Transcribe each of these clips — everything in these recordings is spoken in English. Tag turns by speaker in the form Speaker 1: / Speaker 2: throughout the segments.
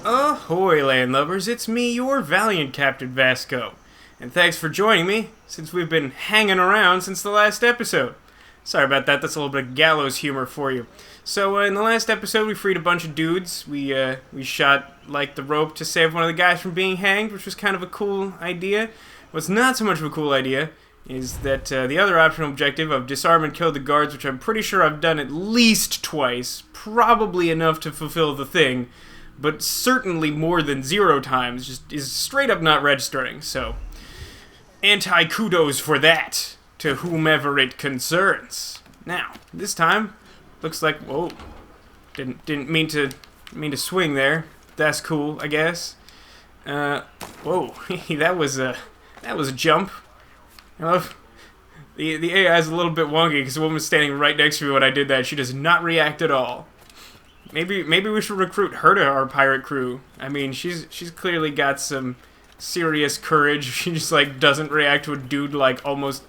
Speaker 1: Ahoy, landlubbers, it's me, your valiant Captain Vasco. And thanks for joining me, since we've been hanging around since the last episode. Sorry about that, that's a little bit of gallows humor for you. So, in the last episode, we freed a bunch of dudes. We shot, like, the rope to save one of the guys from being hanged, which was kind of a cool idea. What's not so much of a cool idea is that the other optional objective of disarm and kill the guards, which I'm pretty sure I've done at least twice, probably enough to fulfill the thing, but certainly more than 0 times, just is straight up not registering, so anti-kudos for that to whomever it concerns. Now, this time, looks like, whoa, didn't mean to swing there. That's cool, I guess. Whoa, that was a jump. I love the AI is a little bit wonky because the woman was standing right next to me when I did that. She does not react at all. Maybe we should recruit her to our pirate crew. I mean, she's clearly got some serious courage. She just like doesn't react to a dude like almost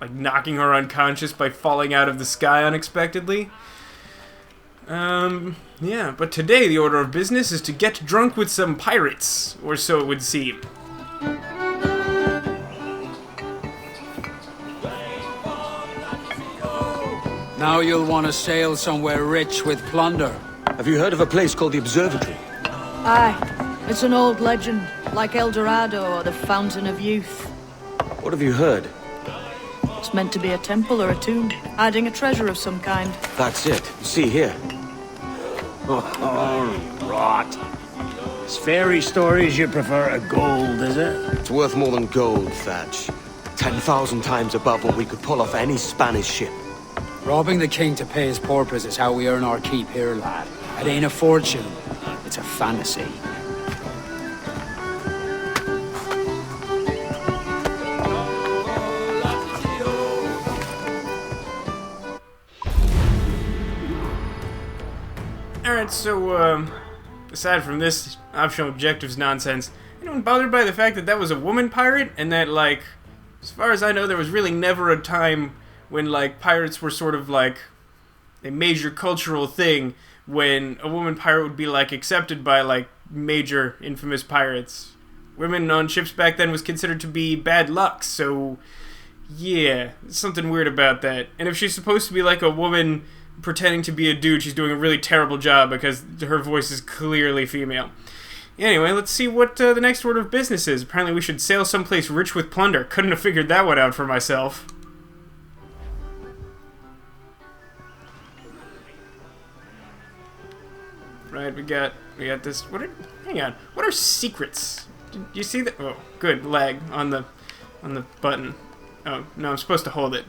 Speaker 1: like knocking her unconscious by falling out of the sky unexpectedly. Yeah, but today the order of business is to get drunk with some pirates, or so it would seem.
Speaker 2: Now you'll want to sail somewhere rich with plunder.
Speaker 3: Have you heard of a place called the Observatory?
Speaker 4: Aye. It's an old legend, like El Dorado or the Fountain of Youth.
Speaker 3: What have you heard?
Speaker 4: It's meant to be a temple or a tomb, hiding a treasure of some kind.
Speaker 3: That's it. See here.
Speaker 5: Oh, rot. It's fairy stories you prefer to gold, is it?
Speaker 3: It's worth more than gold, Thatch. 10,000 times above what we could pull off any Spanish ship.
Speaker 2: Robbing the king to pay his porpoise is how we earn our keep here, lad. It ain't a fortune. It's a fantasy.
Speaker 1: Alright, so, aside from this optional objectives nonsense, anyone bothered by the fact that that was a woman pirate? And that, like, as far as I know, there was really never a time when, like, pirates were sort of, like, a major cultural thing when a woman pirate would be, like, accepted by, like, major infamous pirates. Women on ships back then was considered to be bad luck, so, yeah, there's something weird about that. And if she's supposed to be, like, a woman pretending to be a dude, she's doing a really terrible job because her voice is clearly female. Anyway, let's see what the next order of business is. Apparently we should sail someplace rich with plunder. Couldn't have figured that one out for myself. Right, we got this. Hang on. What are secrets? Did you see that? Oh, good lag on the button. Oh no, I'm supposed to hold it.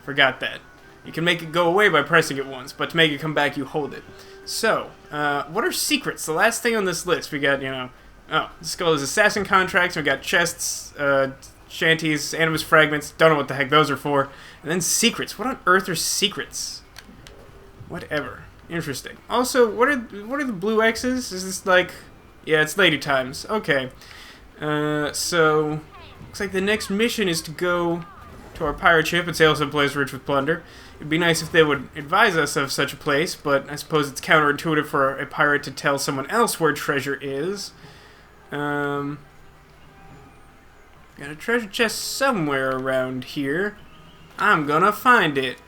Speaker 1: Forgot that. You can make it go away by pressing it once, but to make it come back, you hold it. So, what are secrets? The last thing on this list, we got, oh, this skull is assassin contracts. We got chests, shanties, animus fragments. Don't know what the heck those are for. And then secrets. What on earth are secrets? Whatever. Interesting. Also, what are the blue X's? Is this like... Yeah, it's lady times. Okay. So... Looks like the next mission is to go to our pirate ship and sail someplace rich with plunder. It'd be nice if they would advise us of such a place, but I suppose it's counterintuitive for a pirate to tell someone else where treasure is. Got a treasure chest somewhere around here. I'm gonna find it.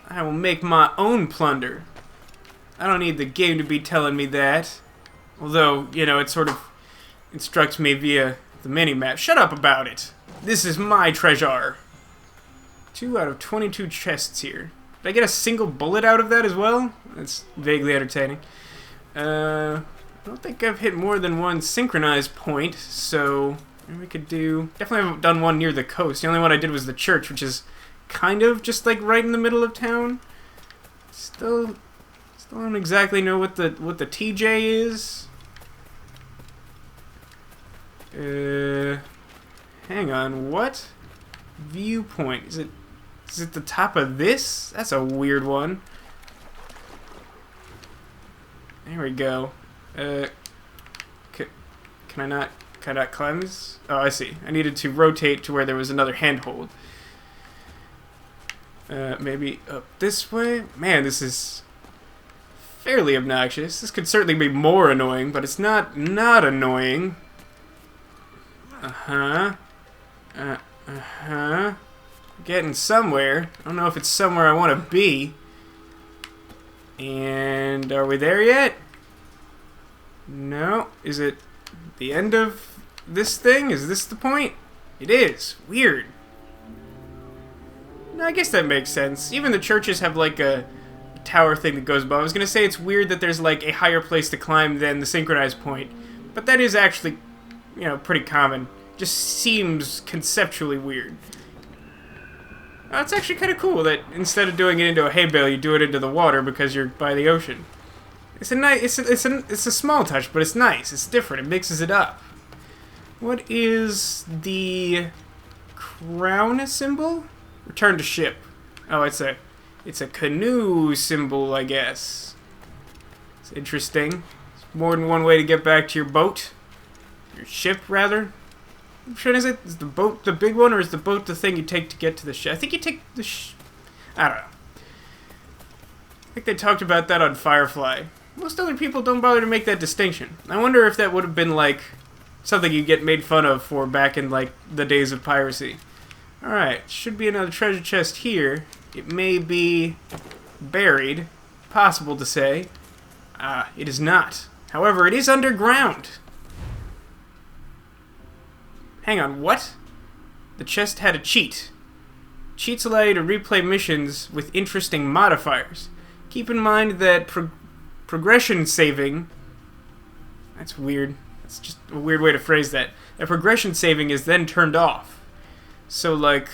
Speaker 1: I will make my own plunder. I don't need the game to be telling me that. Although, it sort of instructs me via the mini-map. Shut up about it! This is my treasure! 2 out of 22 chests here. Did I get a single bullet out of that as well? That's vaguely entertaining. I don't think I've hit more than one synchronized point, so maybe we could do... Definitely haven't done one near the coast. The only one I did was the church, which is kind of just like right in the middle of town. Still don't exactly know what the TJ is. Hang on, what? Viewpoint. Is it the top of this? That's a weird one. There we go. Can I not climb this? Oh, I see. I needed to rotate to where there was another handhold. Maybe up this way? Man, this is fairly obnoxious. This could certainly be more annoying, but it's not annoying. Uh-huh. Getting somewhere. I don't know if it's somewhere I want to be. And are we there yet? No. Is it the end of this thing? Is this the point? It is. Weird. No, I guess that makes sense. Even the churches have like a tower thing that goes above. I was going to say it's weird that there's like a higher place to climb than the synchronized point. But that is actually, you know, pretty common. Just seems conceptually weird. It's actually kind of cool that instead of doing it into a hay bale, you do it into the water because you're by the ocean. It's a nice, it's a small touch, but it's nice. It's different. It mixes it up. What is the crown symbol? Return to ship. Oh, it's a canoe symbol, I guess. It's interesting. It's more than one way to get back to your boat. Your ship, rather. Which one is it? Is the boat the big one, or is the boat the thing you take to get to the ship? I think you take the I don't know. I think they talked about that on Firefly. Most other people don't bother to make that distinction. I wonder if that would have been, like, something you get made fun of for back in, like, the days of piracy. Alright, should be another treasure chest here. It may be buried. Possible to say. It is not. However, it is underground. Hang on, what? The chest had a cheat. Cheats allow you to replay missions with interesting modifiers. Keep in mind that progression saving... That's weird. That's just a weird way to phrase that. That progression saving is then turned off. So, like,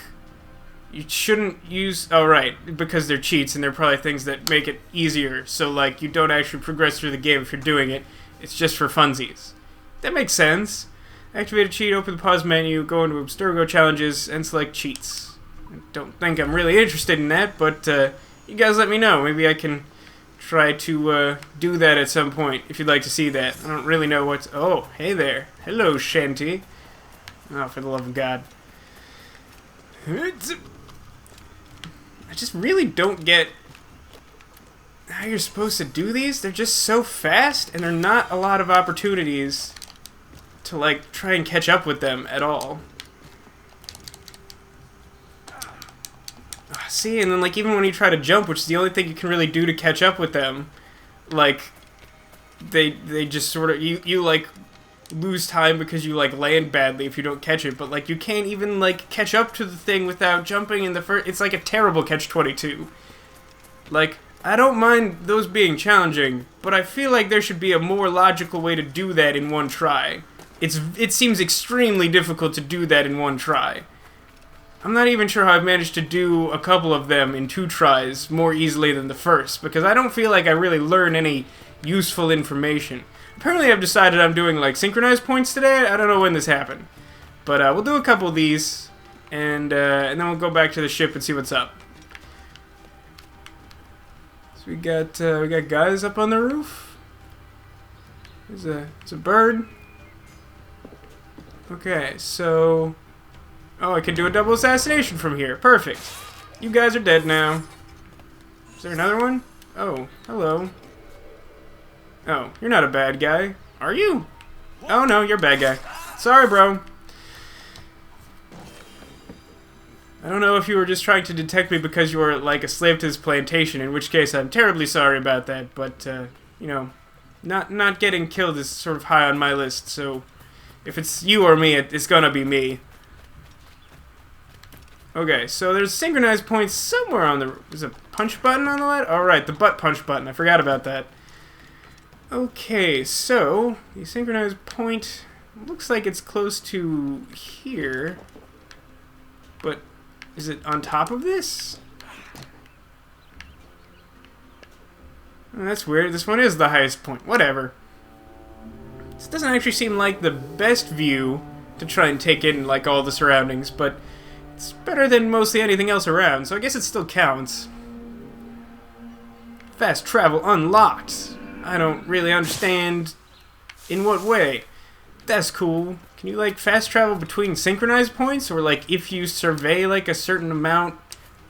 Speaker 1: you shouldn't use... Oh, right, because they're cheats and they're probably things that make it easier. So, like, you don't actually progress through the game if you're doing it. It's just for funsies. That makes sense. Activate a cheat, open the pause menu, go into Abstergo challenges, and select cheats. I don't think I'm really interested in that, but you guys let me know. Maybe I can try to do that at some point, if you'd like to see that. I don't really know what's... Oh, hey there. Hello, Shanty. Oh, for the love of God. I just really don't get how you're supposed to do these. They're just so fast, and there are not a lot of opportunities to, like, try and catch up with them at all. See, and then, like, even when you try to jump, which is the only thing you can really do to catch up with them, like, they just sort of, you like, lose time because you, like, land badly if you don't catch it, but, like, you can't even, like, catch up to the thing without jumping in the first... It's like a terrible catch-22. Like, I don't mind those being challenging, but I feel like there should be a more logical way to do that in one try. It seems extremely difficult to do that in one try. I'm not even sure how I've managed to do a couple of them in 2 tries more easily than the first, because I don't feel like I really learn any useful information. Apparently I've decided I'm doing, like, synchronized points today. I don't know when this happened. But we'll do a couple of these, and then we'll go back to the ship and see what's up. So we got guys up on the roof. There's a bird. Okay, so... Oh, I can do a double assassination from here. Perfect. You guys are dead now. Is there another one? Oh, hello. Oh, you're not a bad guy. Are you? Oh, no, you're a bad guy. Sorry, bro. I don't know if you were just trying to detect me because you were, like, a slave to this plantation, in which case I'm terribly sorry about that, but, you know, not getting killed is sort of high on my list, so if it's you or me, it's gonna be me. Okay, so there's synchronized points somewhere on the... There's a punch button on the left? Oh, right, the butt punch button. I forgot about that. Okay, so the synchronized point looks like it's close to here, but is it on top of this? Oh, that's weird. This one is the highest point. Whatever. This doesn't actually seem like the best view to try and take in, like, all the surroundings, but it's better than mostly anything else around, so I guess it still counts. Fast travel unlocked. I don't really understand in what way. That's cool. Can you, like, fast travel between synchronized points? Or, like, if you survey, like, a certain amount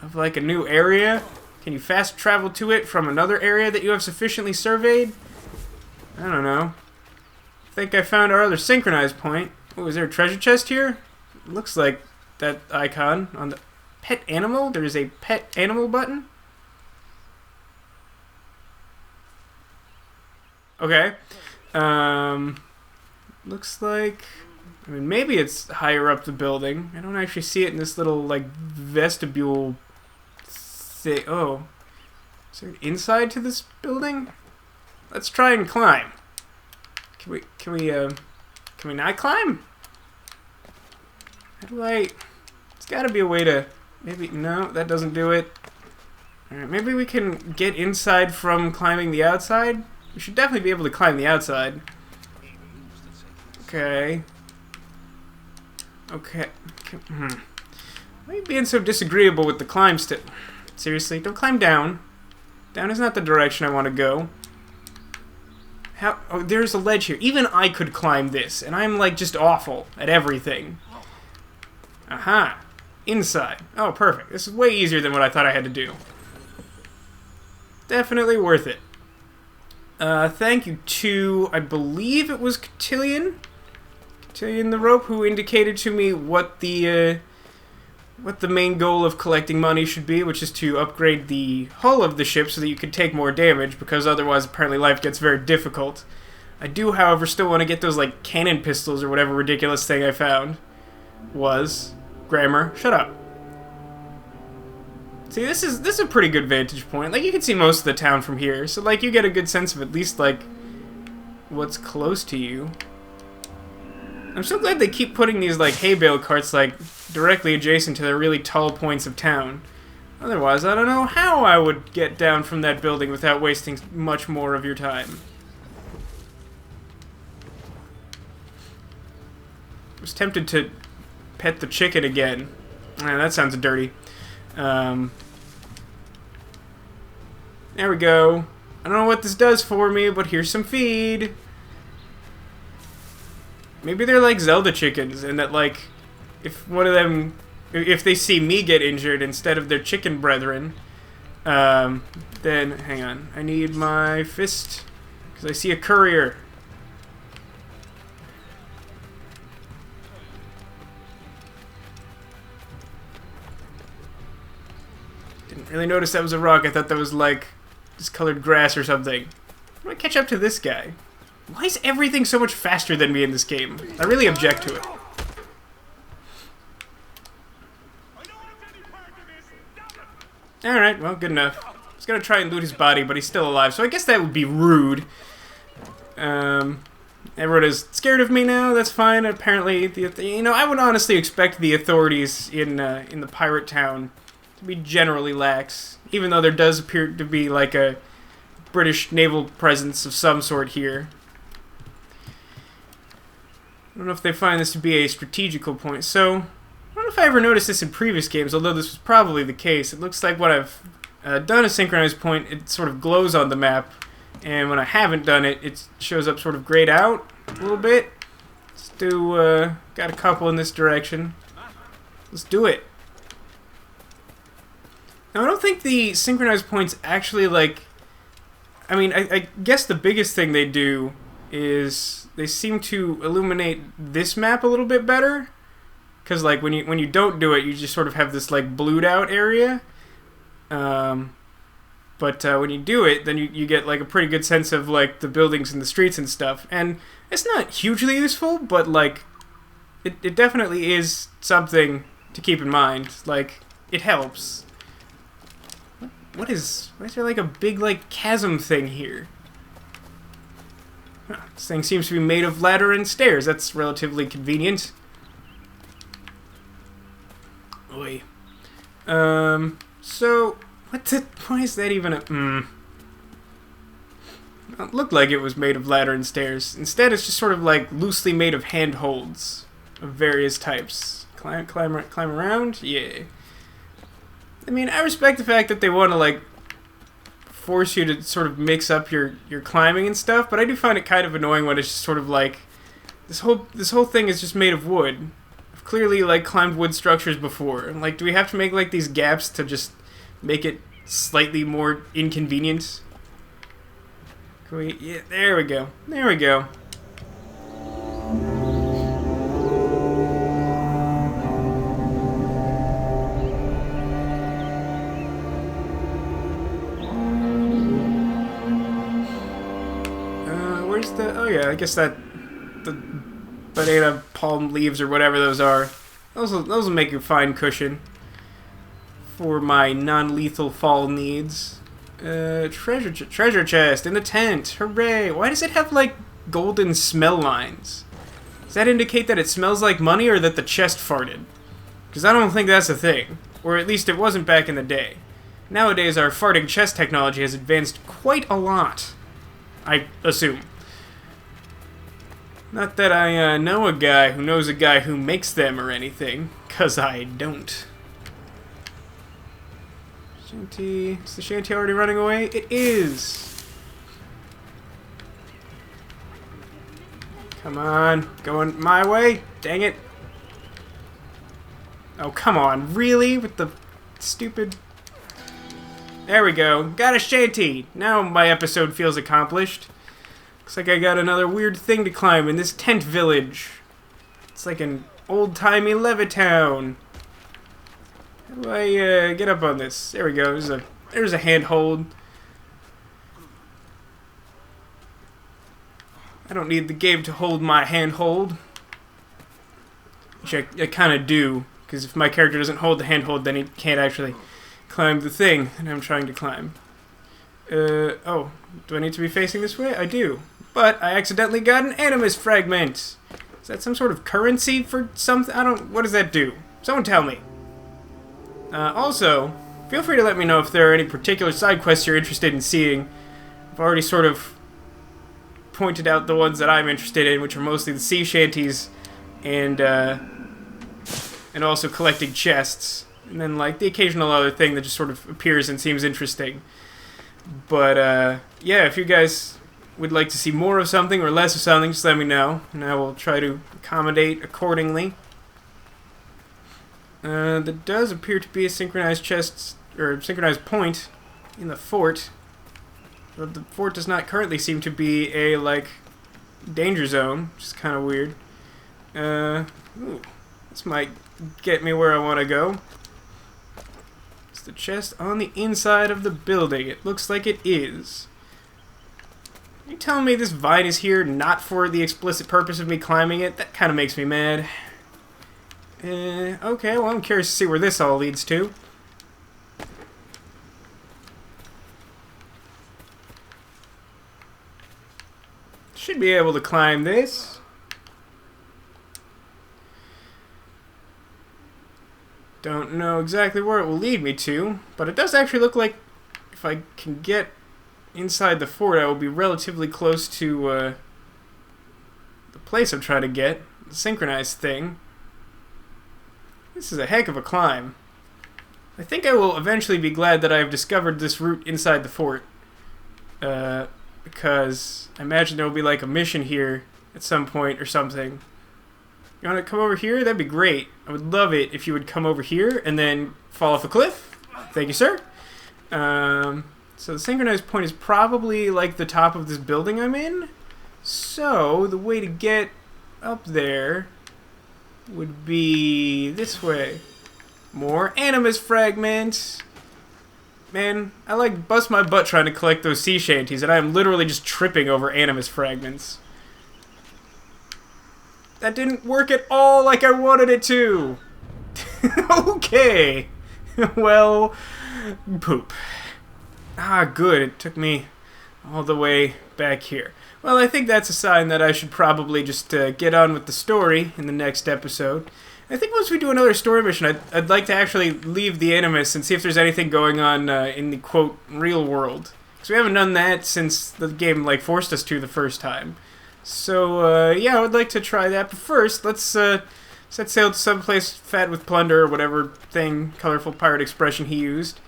Speaker 1: of, like, a new area, Can you fast travel to it from another area that you have sufficiently surveyed? I don't know. I think I found our other synchronized point. Oh, is there a treasure chest here? Looks like that icon on the pet animal. There is a pet animal button. Okay. Looks like... I mean, maybe it's higher up the building. I don't actually see it in this little, like, vestibule thing. Oh. Is there an inside to this building? Let's try and climb. Can we not climb? How do I... There's gotta be a way to... Maybe... No, that doesn't do it. Alright, maybe we can get inside from climbing the outside? We should definitely be able to climb the outside. Okay. Okay. Why are you being so disagreeable with the climb step? Seriously, don't climb down. Down is not the direction I want to go. How? Oh, there's a ledge here. Even I could climb this, and I'm like just awful at everything. Aha. Inside. Oh, perfect. This is way easier than what I thought I had to do. Definitely worth it. Thank you to, I believe it was Cotillion the Rope, who indicated to me what the main goal of collecting money should be, which is to upgrade the hull of the ship so that you can take more damage, because otherwise apparently life gets very difficult. I do, however, still want to get those, like, cannon pistols or whatever ridiculous thing I found was. Grammar, shut up. See, this is a pretty good vantage point. Like, you can see most of the town from here, so, like, you get a good sense of at least, like, what's close to you. I'm so glad they keep putting these, like, hay bale carts, like, directly adjacent to the really tall points of town. Otherwise, I don't know how I would get down from that building without wasting much more of your time. I was tempted to pet the chicken again. That sounds dirty. There we go. I don't know what this does for me, but here's some feed. Maybe they're like Zelda chickens, and that, like, if one of them, if they see me get injured instead of their chicken brethren, then, hang on, I need my fist, because I see a courier. Didn't really notice that was a rock. I thought that was, like, discolored grass or something. I'm gonna catch up to this guy. Why is everything so much faster than me in this game? I really object to it. Alright, well, good enough. I was gonna try and loot his body, but he's still alive, so I guess that would be rude. Everyone is scared of me now, that's fine. Apparently, you know, I would honestly expect the authorities in the pirate town to be generally lax, even though there does appear to be, like, a British naval presence of some sort here. I don't know if they find this to be a strategical point. So, I don't know if I ever noticed this in previous games, although this was probably the case. It looks like when I've done a synchronized point, it sort of glows on the map, and when I haven't done it, it shows up sort of grayed out a little bit. Let's do, got a couple in this direction. Let's do it. Now, I don't think the synchronized points actually, like... I mean, I guess the biggest thing they do is they seem to illuminate this map a little bit better. Because, like, when you don't do it, you just sort of have this, like, blued out area. But when you do it, then you get, like, a pretty good sense of, like, the buildings and the streets and stuff. And it's not hugely useful, but, like, it definitely is something to keep in mind. Like, it helps. Why is there, like, a big, like, chasm thing here? Huh, this thing seems to be made of ladder and stairs. That's relatively convenient. Oy. So, why is that even a... It looked like it was made of ladder and stairs. Instead, it's just sort of, like, loosely made of handholds of various types. Climb around? Yeah. I mean, I respect the fact that they want to, like, force you to sort of mix up your climbing and stuff, but I do find it kind of annoying when it's just sort of like, this whole thing is just made of wood. I've clearly, like, climbed wood structures before. And, like, do we have to make, like, these gaps to just make it slightly more inconvenient. Can we... Yeah, there we go. There we go. Where's the... Oh yeah, I guess that... The banana palm leaves or whatever those are. Those will make a fine cushion for my non-lethal fall needs. Treasure chest in the tent. Hooray! Why does it have like golden smell lines? Does that indicate that it smells like money or that the chest farted? Because I don't think that's a thing. Or at least it wasn't back in the day. Nowadays our farting chest technology has advanced quite a lot. I assume. Not that I know a guy who knows a guy who makes them or anything, because I don't. Shanty... Is the shanty already running away? It is! Come on, going my way? Dang it. Oh, come on, really? With the stupid... There we go, got a shanty! Now my episode feels accomplished. Looks like I got another weird thing to climb in this tent village. It's like an old-timey Levittown. How do I get up on this? There we go. There's a handhold. I don't need the game to hold my handhold. Which I kind of do. Because if my character doesn't hold the handhold, then he can't actually climb the thing that I'm trying to climb. Oh. Do I need to be facing this way? I do. But I accidentally got an animus fragment. Is that some sort of currency for something? What does that do? Someone tell me. Also, feel free to let me know if there are any particular side quests you're interested in seeing. I've already sort of pointed out the ones that I'm interested in, which are mostly the sea shanties and also collecting chests. And then, like, the occasional other thing that just sort of appears and seems interesting. But, yeah, if you guys would like to see more of something or less of something, just let me know, and I will try to accommodate accordingly. There does appear to be a synchronized chest, or synchronized point in the fort. But the fort does not currently seem to be a, like, danger zone, which is kind of weird. Ooh, this might get me where I want to go. Is the chest on the inside of the building? It looks like it is. Are you telling me this vine is here not for the explicit purpose of me climbing it? That kind of makes me mad. Okay, well, I'm curious to see where this all leads to. Should be able to climb this. Don't know exactly where it will lead me to, but it does actually look like if I can get inside the fort, I will be relatively close to the place I'm trying to get, the synchronized thing. This is a heck of a climb. I think I will eventually be glad that I have discovered this route inside the fort, because I imagine there will be like a mission here at some point or something. You want to come over here? That'd be great. I would love it if you would come over here and then fall off a cliff. Thank you, sir. So the synchronized point is probably like the top of this building I'm in. So the way to get up there would be this way. More animus fragments. Man, I like bust my butt trying to collect those sea shanties, and I am literally just tripping over animus fragments. That didn't work at all like I wanted it to. Okay. Well, poop. Ah, good. It took me all the way back here. Well, I think that's a sign that I should probably just get on with the story in the next episode. I think once we do another story mission, I'd like to actually leave the Animus and see if there's anything going on in the, quote, real world. Because we haven't done that since the game, like, forced us to the first time. So, yeah, I would like to try that. But first, let's set sail to someplace fat with plunder or whatever thing, colorful pirate expression he used.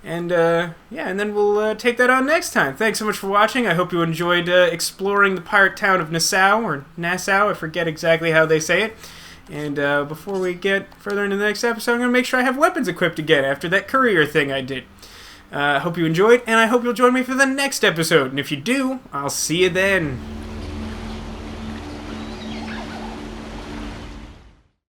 Speaker 1: And, yeah, and then we'll take that on next time. Thanks so much for watching. I hope you enjoyed exploring the pirate town of Nassau, or Nassau, I forget exactly how they say it. And before we get further into the next episode, I'm going to make sure I have weapons equipped again after that courier thing I did. I hope you enjoyed, and I hope you'll join me for the next episode. And if you do, I'll see you then.